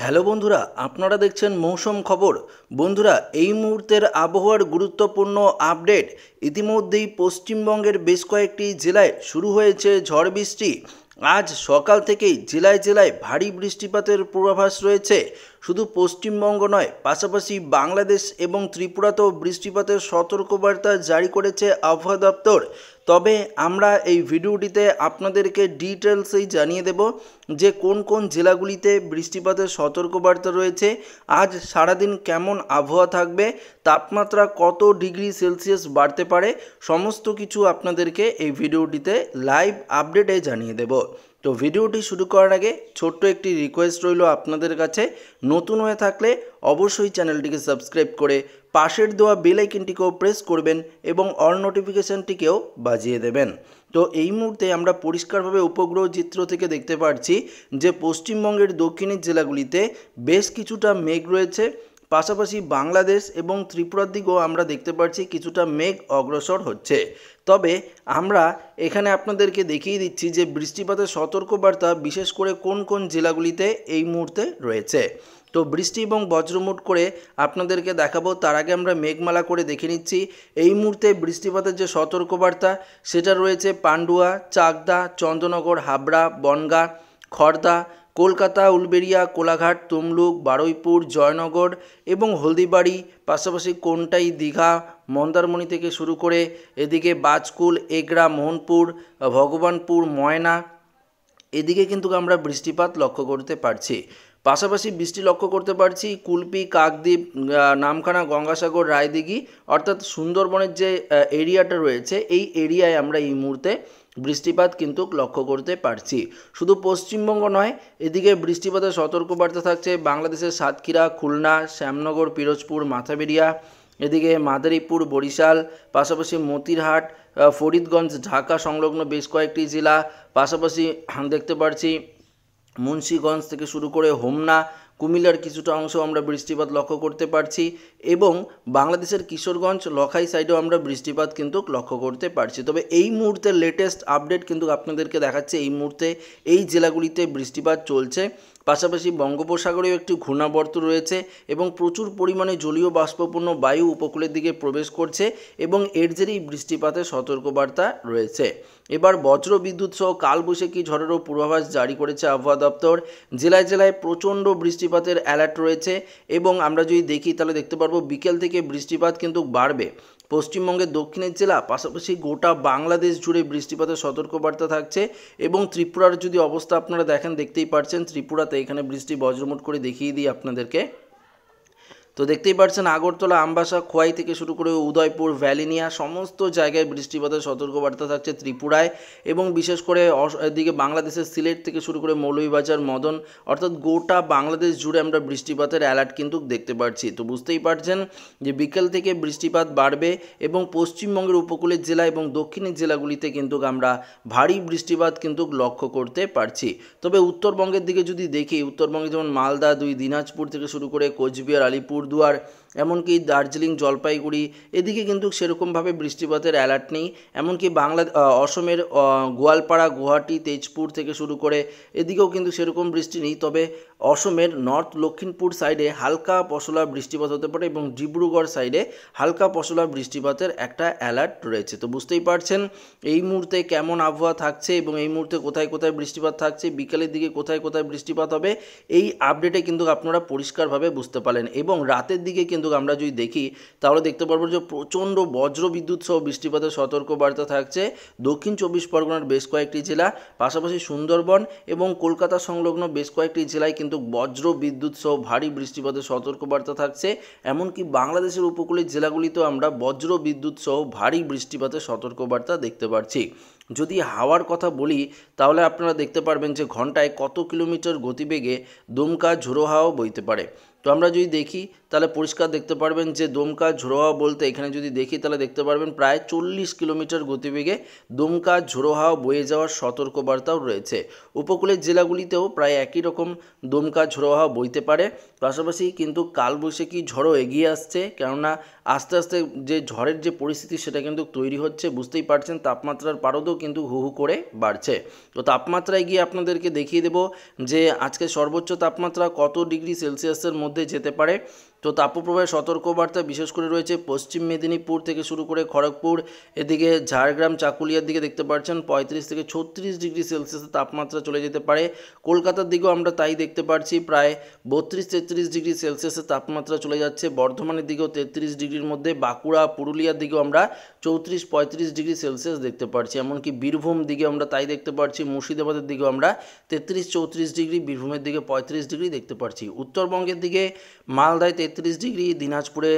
Hello বন্ধুরা, আপনারা দেখছেন মৌসুম খবর। বন্ধুরা, এই মুহূর্তের আবহাওয়ার গুরুত্বপূর্ণ আপডেট। ইতিমধ্যেই পশ্চিমবঙ্গের বেশ কয়েকটি জেলায় শুরু হয়েছে ঝড় বৃষ্টি। আজ সকাল থেকেই জেলায় জেলায় ভারী বৃষ্টিপাতের পূর্বাভাস রয়েছে। শুধু পশ্চিমবঙ্গ নয়, পাশাপাশি বাংলাদেশ এবং ত্রিপুরাতেও বৃষ্টিপাতের সতর্কবার্তা জারি করেছে আবহাওয়া দপ্তর। তবে আমরা এই ভিডিওটিতে আপনাদেরকে ডিটেলসেই জানিয়ে দেব যে কোন কোন জেলাগুলিতে বৃষ্টিপাতের সতর্কবার্তা রয়েছে, আজ সারাদিন কেমন আবহাওয়া থাকবে, তাপমাত্রা কত ডিগ্রি সেলসিয়াস বাড়তে পারে, সমস্ত কিছু আপনাদেরকে এই ভিডিওটিতে লাইভ আপডেটে জানিয়ে দেব। তো ভিডিওটি শুরু করার আগে ছোট্ট একটি রিকোয়েস্ট রইল আপনাদের কাছে, নতুন হয়ে থাকলে অবশ্যই চ্যানেলটিকে সাবস্ক্রাইব করে পাশের দেওয়া বেল আইকনটিকেও প্রেস করবেন এবং অল নোটিফিকেশানটিকেও বাজিয়ে দেবেন। তো এই মুহূর্তে আমরা পরিষ্কারভাবে উপগ্রহ চিত্র থেকে দেখতে পাচ্ছি যে পশ্চিমবঙ্গের দক্ষিণের জেলাগুলিতে বেশ কিছুটা মেঘ রয়েছে, পাশাপাশি বাংলাদেশ এবং ত্রিপুরার দিকেও আমরা দেখতে পাচ্ছি কিছুটা মেঘ অগ্রসর হচ্ছে। তবে আমরা এখানে আপনাদেরকে দেখিয়ে দিচ্ছি যে বৃষ্টিপাতের সতর্কবার্তা বিশেষ করে কোন কোন জেলাগুলিতে এই মুহূর্তে রয়েছে। তো বৃষ্টি এবং বজ্রমুট করে আপনাদেরকে দেখাবো, তার আগে আমরা মেঘমালা করে দেখে নিচ্ছি। এই মুহূর্তে বৃষ্টিপাতের যে সতর্কবার্তা সেটা রয়েছে পান্ডুয়া, চাকদা, চন্দ্রনগর, হাবড়া, বনগাঁ, খড়দা, কলকাতা, উলবেড়িয়া, কোলাঘাট, তমলুক, বারুইপুর, জয়নগর এবং হলদিবাড়ি, পাশাপাশি কোনটাই, দীঘা, মন্দারমণি থেকে শুরু করে এদিকে বাজকুল, এগরা, মোহনপুর, ভগবানপুর, ময়না, এদিকে কিন্তু আমরা বৃষ্টিপাত লক্ষ্য করতে পারছি। পাশাপাশি বৃষ্টি লক্ষ্য করতে পারছি কুলপি, কাকদ্বীপ, নামখানা, গঙ্গাসাগর, রায়দিঘি, অর্থাৎ সুন্দরবনের যে এরিয়াটা রয়েছে এই এরিয়ায় আমরা এই মুহূর্তে বৃষ্টিপাত কিন্তু লক্ষ্য করতে পারছি। শুধু পশ্চিমবঙ্গ নয়, এদিকে বৃষ্টিপাতের সতর্কবার্তা থাকছে বাংলাদেশের সাতক্ষীরা, খুলনা, শ্যামনগর, পিরোজপুর, মাথাবেড়িয়া, এদিকে মাদারীপুর, বরিশাল, পাশাপাশি মতিরহাট, ফরিদগঞ্জ, ঢাকা সংলগ্ন বেশ কয়েকটি জেলা, পাশাপাশি দেখতে পাচ্ছি মুন্সিগঞ্জ থেকে শুরু করে হোমনা, কুমিল্লার কিছুটা অংশ আমরা বৃষ্টিপাত লক্ষ্য করতে পারছি এবং বাংলাদেশের কিশোরগঞ্জ, লখাই সাইডেও আমরা বৃষ্টিপাত কিন্তু লক্ষ্য করতে পারছি। তবে এই মুহূর্তের লেটেস্ট আপডেট কিন্তু আপনাদেরকে দেখাচ্ছে এই মুহূর্তে এই জেলাগুলিতে বৃষ্টিপাত চলছে। পাশাপাশি বঙ্গোপসাগরেও একটি ঘূর্ণাবর্ত রয়েছে এবং প্রচুর পরিমাণে জলীয় বাষ্পপূর্ণ বায়ু উপকূলের দিকে প্রবেশ করছে এবং এর জেরেই বৃষ্টিপাতের সতর্কবার্তা রয়েছে। এবার বজ্র বিদ্যুৎ সহ কালবৈশাখী ঝড়েরও পূর্বাভাস জারি করেছে আবহাওয়া দপ্তর। জেলায় জেলায় প্রচণ্ড বৃষ্টিপাতের অ্যালার্ট রয়েছে এবং আমরা যদি দেখি তাহলে দেখতে পারবো বিকেল থেকে বৃষ্টিপাত কিন্তু বাড়বে। পশ্চিমবঙ্গের দক্ষিণের জেলা, পাশাপাশি গোটা বাংলাদেশ জুড়ে বৃষ্টিপাতের সতর্কবার্তা থাকছে এবং ত্রিপুরার যদি অবস্থা আপনারা দেখেন, দেখতেই পাচ্ছেন ত্রিপুরাতে এখানে বৃষ্টি বজ্রমুট করে দেখিয়ে দিই আপনাদেরকে। তো দেখতেই পাচ্ছেন আগরতলা, আমবাসা, খোয়াই থেকে শুরু করে উদয়পুর, ভ্যালিনিয়া সমস্ত জায়গায় বৃষ্টিপাতের সতর্কবার্তা থাকছে ত্রিপুরায় এবং বিশেষ করে এদিকে বাংলাদেশের সিলেট থেকে শুরু করে মৌলভীবাজার, মদন, অর্থাৎ গোটা বাংলাদেশ জুড়ে আমরা বৃষ্টিপাতের অ্যালার্ট কিন্তু দেখতে পাচ্ছি। তো বুঝতেই পারছেন যে বিকেল থেকে বৃষ্টিপাত বাড়বে এবং পশ্চিমবঙ্গের উপকূলের জেলা এবং দক্ষিণের জেলাগুলিতে কিন্তু আমরা ভারী বৃষ্টিপাত কিন্তু লক্ষ্য করতে পারছি। তবে উত্তরবঙ্গের দিকে যদি দেখি, উত্তরবঙ্গে যেমন মালদা, দিনাজপুর থেকে শুরু করে কোচবিহার, আলিপুরদুয়ার, এমনকি দার্জিলিং, জলপাইগুড়ি, এদিকে কিন্তু সেরকমভাবে বৃষ্টিপাতের অ্যালার্ট নেই। এমনকি অসমের গোয়ালপাড়া, গুয়াহাটি, তেজপুর থেকে শুরু করে এদিকেও কিন্তু সেরকম বৃষ্টি নেই। তবে অসমের নর্থ লক্ষিমপুর সাইডে হালকা পশলা বৃষ্টিপাত হতে পারে এবং ডিব্রুগড় সাইডে হালকা পশলা বৃষ্টিপাতের একটা অ্যালার্ট রয়েছে। তো বুঝতেই পারছেন এই মুহূর্তে কেমন আবহাওয়া থাকছে এবং এই মুহূর্তে কোথায় কোথায় বৃষ্টিপাত থাকছে, বিকালের দিকে কোথায় কোথায় বৃষ্টিপাত হবে, এই আপডেটে কিন্তু আপনারা পরিষ্কারভাবে বুঝতে পারলেন। এবং রাতের দিকে কিন্তু আমরা যদি দেখি তাহলে দেখতে পারবো যে প্রচণ্ড বজ্র বিদ্যুৎ সহ বৃষ্টিপাতের সতর্কবার্তা থাকছে দক্ষিণ চব্বিশ পরগনার বেশ কয়েকটি জেলা, পাশাপাশি সুন্দরবন এবং কলকাতা সংলগ্ন বেশ কয়েকটি জেলায় কিন্তু বজ্র বিদ্যুৎ সহ ভারী বৃষ্টিপাতের সতর্কবার্তা থাকছে। এমনকি বাংলাদেশের উপকূলের জেলাগুলিতেও আমরা বজ্র বিদ্যুৎ সহ ভারী বৃষ্টিপাতের সতর্কবার্তা দেখতে পাচ্ছি। যদি হাওয়ার কথা বলি তাহলে আপনারা দেখতে পারবেন যে ঘন্টায় কত কিলোমিটার গতিবেগে দমকা ঝোড়ো হাওয়া বইতে পারে। তো আমরা যদি দেখি তাহলে পরিষ্কার দেখতে পারবেন যে দমকা ঝোড়ো হাওয়া বলতে এখানে যদি দেখি তাহলে দেখতে পারবেন প্রায় 40 কিলোমিটার গতিবেগে দমকা ঝোড়ো হাওয়া বয়ে যাওয়ার সতর্কবার্তাও রয়েছে। উপকূলের জেলাগুলিতেও প্রায় একই রকম দমকা ঝোড়ো হাওয়া বইতে পারে। পাশাপাশি কিন্তু কালবৈশাখী ঝড়ও এগিয়ে আসছে, কেননা আস্তে আস্তে যে ঝড়ের যে পরিস্থিতি সেটা কিন্তু তৈরি হচ্ছে। বুঝতেই পারছেন তাপমাত্রার পারদও কিন্তু হু হু করে বাড়ছে। তো তাপমাত্রায় গিয়ে আপনাদেরকে দেখিয়ে দেব যে আজকে সর্বোচ্চ তাপমাত্রা কত ডিগ্রি সেলসিয়াসের মধ্যে যেতে পারে। তো তাপপ্রবাহের সতর্কবার্তা বিশেষ করে রয়েছে পশ্চিম মেদিনীপুর থেকে শুরু করে খড়গপুর, এদিকে ঝাড়গ্রাম চাকুলিয়ার দিকে দেখতে পাচ্ছেন 35 থেকে 36 ডিগ্রি সেলসিয়াসের তাপমাত্রা চলে যেতে পারে। কলকাতার দিকেও আমরা তাই দেখতে পাচ্ছি, প্রায় 32-33 ডিগ্রি সেলসিয়াসের তাপমাত্রা চলে যাচ্ছে। বর্ধমানের দিকেও 33 ডিগ্রির মধ্যে, বাঁকুড়া পুরুলিয়ার দিকেও আমরা 34-35 ডিগ্রি সেলসিয়াস দেখতে পাচ্ছি। এমনকি বীরভূম দিকে আমরা তাই দেখতে পাচ্ছি, মুর্শিদাবাদের দিকেও আমরা 33-34 ডিগ্রি, বীরভূমের দিকে 35 ডিগ্রি দেখতে পাচ্ছি। উত্তরবঙ্গের দিকে মালদায় 33 ডিগ্রি, দিনাজপুরে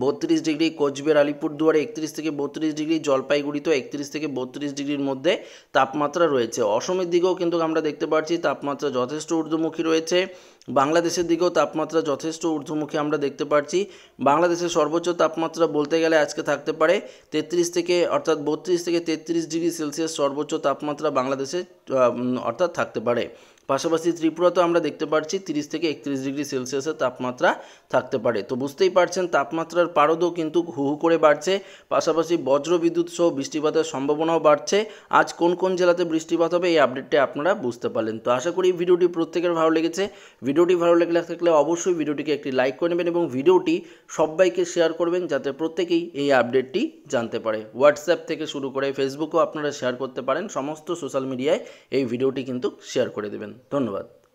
32 ডিগ্রি, কোচবিহার আলিপুরদুয়ারে 31 থেকে 32 ডিগ্রি, জলপাইগুড়িতেও 31 থেকে 32 ডিগ্রির মধ্যে তাপমাত্রা রয়েছে। অসমের দিকেও কিন্তু আমরা দেখতে পাচ্ছি তাপমাত্রা যথেষ্ট ঊর্ধ্বমুখী রয়েছে। বাংলাদেশের দিকেও তাপমাত্রা যথেষ্ট ঊর্ধ্বমুখী আমরা দেখতে পাচ্ছি। বাংলাদেশের সর্বোচ্চ তাপমাত্রা বলতে গেলে আজকে থাকতে পারে 33 থেকে অর্থাৎ 32 থেকে 33 ডিগ্রি সেলসিয়াস সর্বোচ্চ তাপমাত্রা বাংলাদেশে অর্থাৎ থাকতে পারে। পাশাপাশি ত্রিপুরাতেও আমরা দেখতে পাচ্ছি 30 থেকে 31 ডিগ্রি সেলসিয়াসের তাপমাত্রা থাকতে পারে। তো বুঝতেই পারছেন তাপমাত্রার পারদও কিন্তু হু হু করে বাড়ছে, পাশাপাশি বজ্র বিদ্যুৎ সহ বৃষ্টিপাতের সম্ভাবনাও বাড়ছে। আজ কোন কোন জেলাতে বৃষ্টিপাত হবে এই আপডেটটা আপনারা বুঝতে পারলেন। তো আশা করি ভিডিওটি প্রত্যেকের ভালো লেগেছে। ভিডিওটি ভালো থাকলে অবশ্যই ভিডিওটিকে একটি লাইক করে নেবেন এবং ভিডিওটি সবাইকে শেয়ার করবেন যাতে প্রত্যেকেই এই আপডেটটি জানতে পারে। হোয়াটসঅ্যাপ থেকে শুরু করে ফেসবুকেও আপনারা শেয়ার করতে পারেন, সমস্ত সোশ্যাল মিডিয়ায় এই ভিডিওটি কিন্তু শেয়ার করে দেবেন। ধন্যবাদ।